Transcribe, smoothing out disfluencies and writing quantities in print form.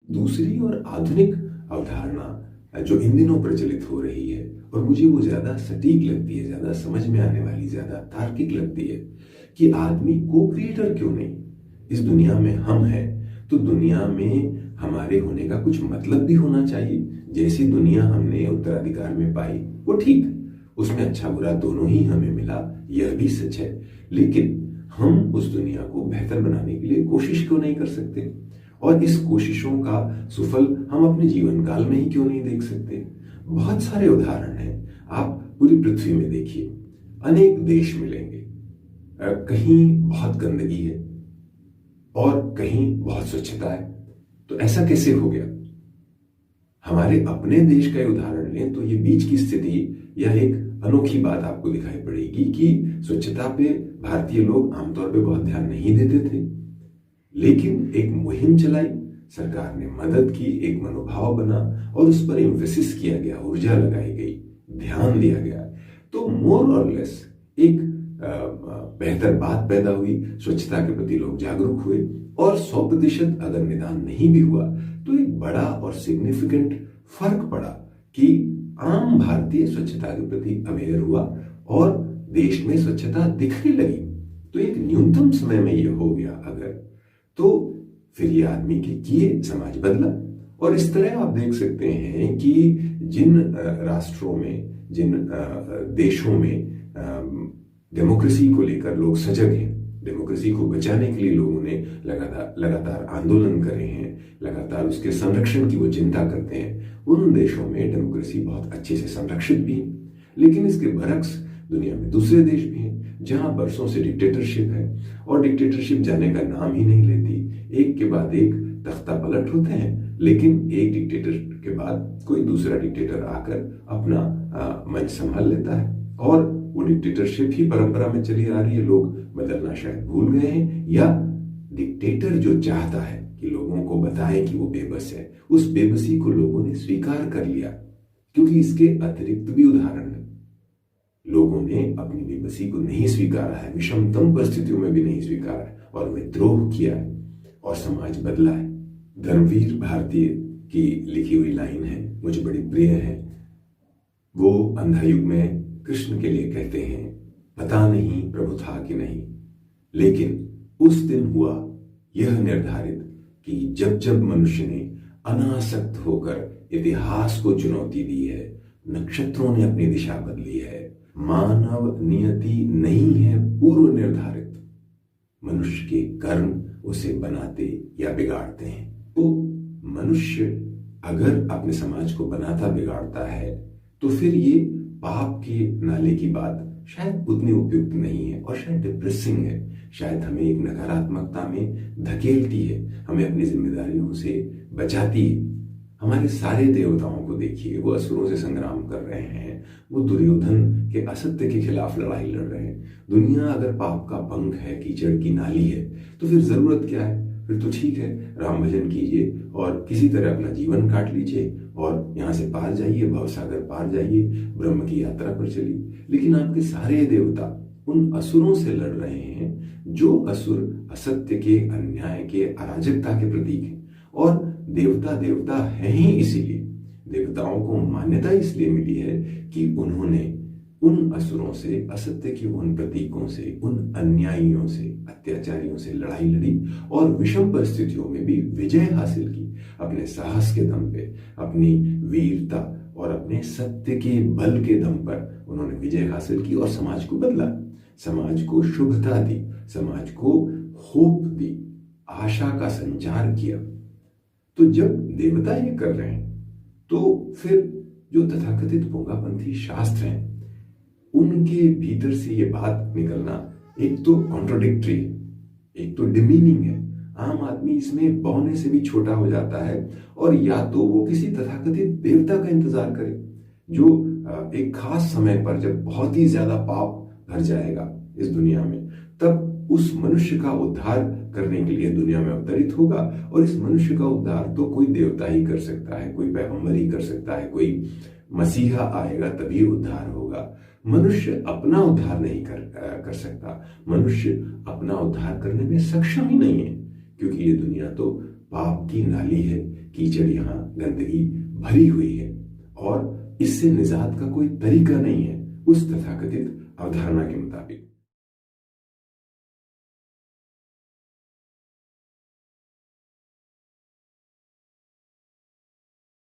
दूसरी और आधुनिक अवधारणा जो इन दिनों प्रचलित हो रही है, और मुझे वो ज्यादा सटीक लगती है, ज्यादा समझ में आने वाली, ज्यादा तार्किक लगती है, कि आदमी को क्रिएटर क्यों नहीं। इस दुनिया में हम हैं तो दुनिया में हमारे होने का कुछ मतलब भी होना चाहिए। जैसी दुनिया हमने उत्तराधिकार में पाई वो ठीक, उसमें अच्छा बुरा दोनों ही हमें मिला, यह भी सच है। लेकिन हम उस दुनिया को बेहतर बनाने के लिए कोशिश क्यों नहीं कर सकते, और इस कोशिशों का सुफल हम अपने जीवन काल में ही क्यों नहीं देख सकते। बहुत सारे उदाहरण हैं, आप पूरी पृथ्वी में देखिए, अनेक देश मिलेंगे, कहीं बहुत गंदगी है और कहीं बहुत स्वच्छता है। तो ऐसा कैसे हो गया। हमारे अपने देश का उदाहरण लें तो ये बीच की स्थिति या एक अनोखी बात आपको दिखाई पड़ेगी कि स्वच्छता पे भारतीय लोग आमतौर पे बहुत ध्यान नहीं देते थे, लेकिन एक मुहिम चलाई, सरकार ने मदद की, एक मनोभाव बना और उस पर एम्फेसिस किया गया, ऊर्जा लगाई गई, ध्यान दिया गया, तो मोर और लेस एक बेहतर बात पैदा हुई, स्वच्छता के प्रति लोग जागरूक हुए, और 100% अगर निदान नहीं भी हुआ तो एक बड़ा और सिग्निफिकेंट फर्क पड़ा कि आम भारतीय स्वच्छता के प्रति अवेयर हुआ और देश में स्वच्छता दिखने लगी। तो एक न्यूनतम समय में यह हो गया अगर, तो फिर ये आदमी के किए समाज बदला। और इस तरह आप देख सकते हैं कि जिन राष्ट्रों में, जिन देशों में डेमोक्रेसी को लेकर लोग सजग हैं, डेमोक्रेसी को बचाने के लिए लोगों ने लगातार आंदोलन करे हैं, लगातार उसके संरक्षण की वो चिंता करते हैं, उन देशों में डेमोक्रेसी बहुत अच्छे से संरक्षित भी है। लेकिन इसके बरक्स दुनिया में दूसरे देश भी हैं जहां बरसों से डिक्टेटरशिप है, और डिक्टेटरशिप जाने का नाम ही नहीं लेती। एक के बाद एक तख्ता पलट होते हैं, लेकिन एक डिक्टेटर के बाद कोई दूसरा डिक्टेटर आकर अपना मंच संभाल लेता है, और वो डिक्टेटरशिप ही परंपरा में चली आ रही है। लोग बदलना शायद भूल गए हैं, या डिक्टेटर जो चाहता है कि लोगों को बताए कि वो बेबस है, उस बेबसी को लोगों ने स्वीकार कर लिया। क्योंकि इसके अतिरिक्त भी उदाहरण है, लोगों ने अपनी बेबसी को नहीं स्वीकारा है, विषमतम परिस्थितियों में भी नहीं स्वीकारा है, और विद्रोह किया है, और समाज बदला है। धर्मवीर भारतीय की लिखी हुई लाइन है, मुझे बड़ी प्रिय है। वो अंधा युग में कृष्ण के लिए कहते हैं, पता नहीं प्रभु था कि नहीं, लेकिन उस दिन हुआ यह निर्धारित कि जब जब मनुष्य ने अनासक्त होकर इतिहास को चुनौती दी है, नक्षत्रों ने अपनी दिशा बदली है, मानव नियति नहीं है पूर्व निर्धारित, मनुष्य के कर्म उसे बनाते या बिगाड़ते हैं। तो मनुष्य अगर अपने समाज को बनाता बिगाड़ता है तो फिर ये पाप के नाले की बात शायद उतनी उपयुक्त नहीं है, और शायद डिप्रेसिंग है, शायद हमें एक नकारात्मकता में धकेलती है, हमें अपनी जिम्मेदारियों से बचाती है। हमारे सारे देवताओं को देखिए, वो असुरों से संग्राम कर रहे हैं, वो दुर्योधन के असत्य के खिलाफ लड़ाई लड़ रहे हैं। दुनिया अगर पाप का पंख है, कीचड़ की नाली है, तो फिर जरूरत क्या है। फिर तो ठीक है, राम भजन कीजिए और किसी तरह अपना जीवन काट लीजिए और यहाँ से पार जाइए, भवसागर पार जाइए, ब्रह्म की यात्रा पर चलिए। लेकिन आपके सारे देवता उन असुरों से लड़ रहे हैं, जो असुर असत्य के, अन्याय के, अराजकता के प्रतीक हैं। और देवता देवता है ही इसीलिए, देवताओं को मान्यता इसलिए मिली है कि उन्होंने उन असुरों से, असत्य के उन प्रतीकों से, उन अन्यायियों से, अत्याचारियों से लड़ाई लड़ी और विषम परिस्थितियों में भी विजय हासिल की। अपने साहस के दम पे, अपनी वीरता और अपने सत्य के बल के दम पर उन्होंने विजय हासिल की और समाज को बदला, समाज को शुभता दी, समाज को होप दी, आशा का संचार किया। तो जब देवता ये कर रहे हैं तो फिर जो तथाकथित पोंगापंथी शास्त्र हैं उनके भीतर से ये बात निकलना एक तो कॉन्ट्रोडिक्टरी, एक तो डिमीनिंग है। आम आदमी इसमें बौने से भी छोटा हो जाता है, और या तो वो किसी तथाकथित देवता का इंतजार करे जो एक खास समय पर, जब बहुत ही ज्यादा पाप भर जाएगा इस दुनिया में, तब उस मनुष्य का उद्धार करने के लिए दुनिया में अवतरित होगा। और इस मनुष्य का उद्धार तो कोई देवता ही कर सकता है, कोई पैगंबर ही कर सकता है, कोई मसीहा आएगा तभी उद्धार होगा। मनुष्य अपना उद्धार नहीं कर सकता, मनुष्य अपना उद्धार करने में सक्षम ही नहीं है, क्योंकि ये दुनिया तो पाप की नाली है, कीचड़ यहाँ गंदगी भरी हुई है और इससे निजात का कोई तरीका नहीं है उस तथाकथित अवधारणा के मुताबिक।